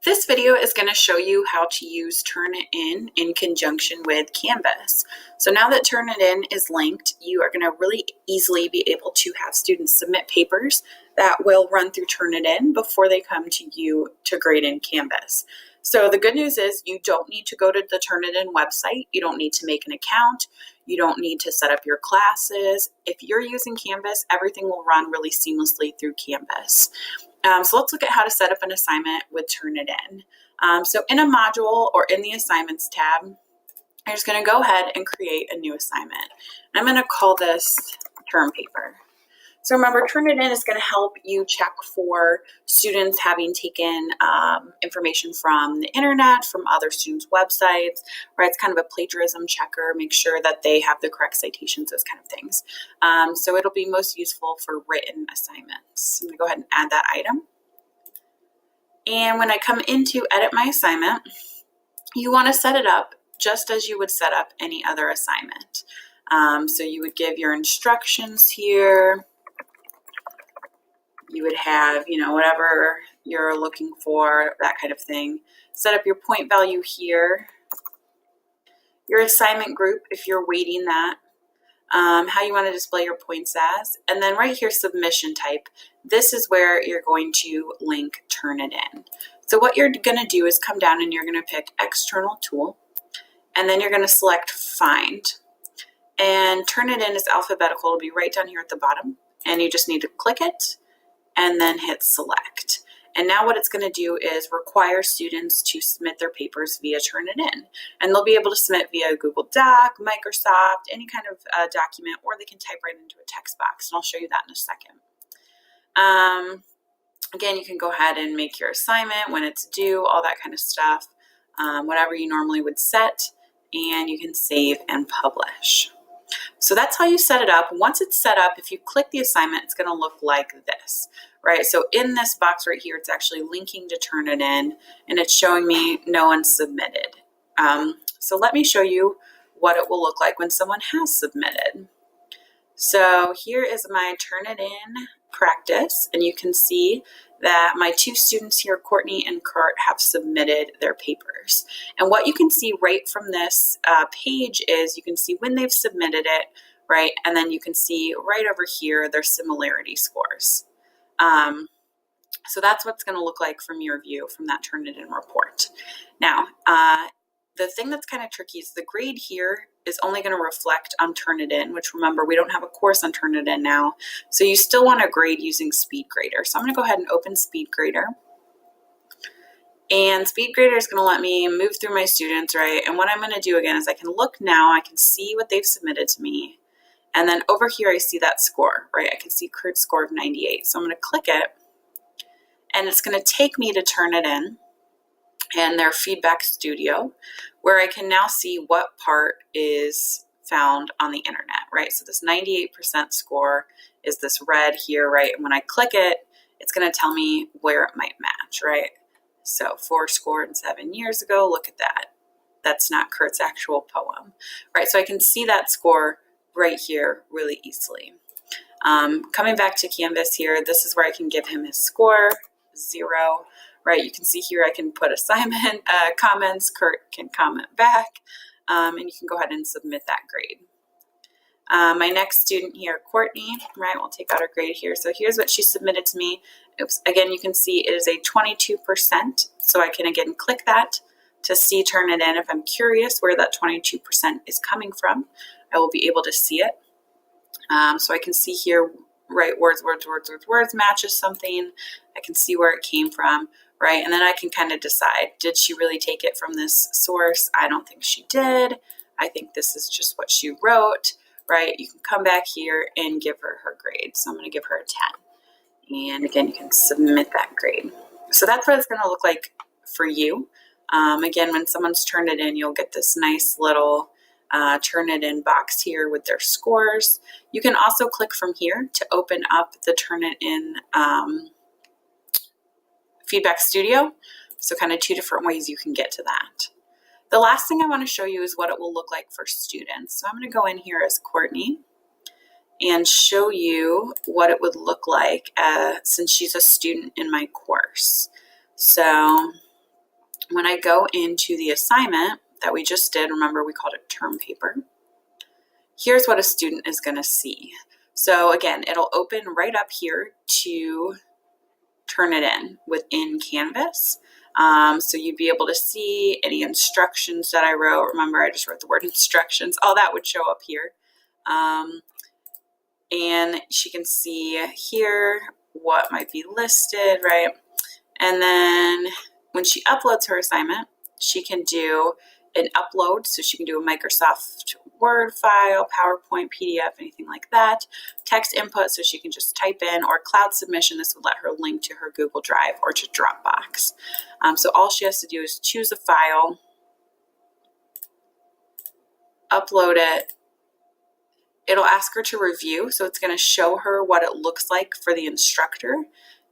This video is going to show you how to use TurnItIn in conjunction with Canvas. So now that TurnItIn is linked, you are going to really easily be able to have students submit papers that will run through TurnItIn before they come to you to grade in Canvas. So the good news is you don't need to go to the TurnItIn website. You don't need to make an account. You don't need to set up your classes. If you're using Canvas, everything will run really seamlessly through Canvas. So let's look at how to set up an assignment with TurnItIn. So in a module or in the assignments tab, I'm just going to go ahead and create a new assignment. I'm going to call this term paper. So remember, TurnItIn is going to help you check for students having taken information from the internet, from other students' websites, right? It's kind of a plagiarism checker, make sure that they have the correct citations, those kind of things. So it'll be most useful for written assignments. I'm going to go ahead and add that item. And when I come into edit my assignment, you want to set it up just as you would set up any other assignment. So you would give your instructions here. You would have, whatever you're looking for, that kind of thing. Set up your point value here. Your assignment group, if you're weighting that. How you want to display your points as. And then right here, submission type. This is where you're going to link TurnItIn. So what you're going to do is come down and you're going to pick external tool. And then you're going to select find. And TurnItIn is alphabetical. It'll be right down here at the bottom. And you just need to click it and then hit select. And now what it's going to do is require students to submit their papers via TurnItIn. And they'll be able to submit via Google Doc, Microsoft, any kind of document, or they can type right into a text box. And I'll show you that in a second. Again, you can go ahead and make your assignment when it's due, all that kind of stuff, whatever you normally would set, and you can save and publish. So that's how you set it up. Once it's set up, if you click the assignment, it's going to look like this, right? So in this box right here, it's actually linking to TurnItIn, and it's showing me no one submitted. So let me show you what it will look like when someone has submitted. So here is my TurnItIn practice, and you can see that my two students here, Courtney and Kurt, have submitted their papers. And what you can see right from this page is you can see when they've submitted it, right? And then you can see right over here their similarity scores. So that's what's going to look like from your view from that TurnItIn report. Now, the thing that's kind of tricky is the grade here is only going to reflect on TurnItIn, which remember, we don't have a course on TurnItIn now. So you still want to grade using SpeedGrader. So I'm going to go ahead and open SpeedGrader. And SpeedGrader is going to let me move through my students, right? And what I'm going to do again is I can look now, I can see what they've submitted to me. And then over here, I see that score, right? I can see Kurt's score of 98. So I'm going to click it, and it's going to take me to TurnItIn and their feedback studio, where I can now see what part is found on the internet, right? So this 98% score is this red here, right? And when I click it, it's going to tell me where it might match, right? So 4 scored 7 years ago, look at that. That's not Kurt's actual poem, right? So I can see that score right here really easily. Coming back to Canvas here, this is where I can give him his score, 0. Right, you can see here I can put assignment comments, Kurt can comment back, and you can go ahead and submit that grade. My next student here, Courtney, right, we'll take out her grade here. So here's what she submitted to me. Oops, again, you can see it is a 22%, so I can again click that to see TurnItIn. If I'm curious where that 22% is coming from, I will be able to see it. So I can see here, right, words matches something. I can see where it came from. Right, and then I can kind of decide, did she really take it from this source? I don't think she did. I think this is just what she wrote, right? You can come back here and give her her grade. So I'm going to give her a 10. And again, you can submit that grade. So that's what it's going to look like for you. Again, when someone's turned it in, you'll get this nice little TurnItIn box here with their scores. You can also click from here to open up the TurnItIn Feedback Studio. So kind of 2 different ways you can get to that. The last thing I want to show you is what it will look like for students. So I'm going to go in here as Courtney and show you what it would look like since she's a student in my course. So When I go into the assignment that we just did, remember we called it term paper, here's what a student is going to see. So again, it'll open right up here to TurnItIn within Canvas. So you'd be able to see any instructions that I wrote. Remember, I just wrote the word instructions. All that would show up here. And she can see here what might be listed, right? And then when she uploads her assignment, she can do an upload. So she can do a Microsoft Word file, PowerPoint, PDF, anything like that. Text input, so she can just type in, or cloud submission. This would let her link to her Google Drive or to Dropbox. So all she has to do is choose a file, upload it. It'll ask her to review, so it's going to show her what it looks like for the instructor.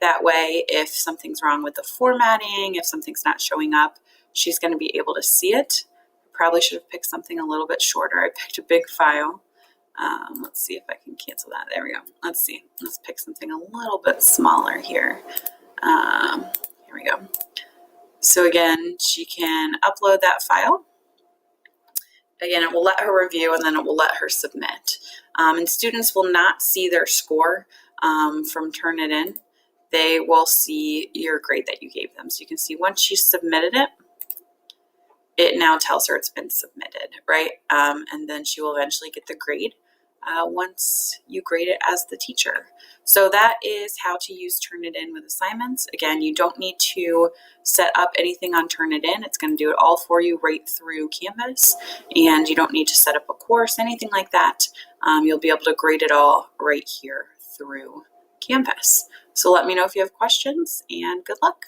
That way, if something's wrong with the formatting, if something's not showing up, she's going to be able to see it. Probably should have picked something a little bit shorter. I picked a big file. Let's see if I can cancel that. There we go. Let's see. Let's pick something a little bit smaller here. Here we go. So again, she can upload that file. Again, it will let her review, and then it will let her submit. And students will not see their score from Turnitin. They will see your grade that you gave them. So you can see once she submitted it, it now tells her it's been submitted, right? And then she will eventually get the grade once you grade it as the teacher. So that is how to use Turnitin with assignments. Again, you don't need to set up anything on Turnitin. It's going to do it all for you right through Canvas, and you don't need to set up a course, anything like that. You'll be able to grade it all right here through Canvas. So let me know if you have questions, and good luck.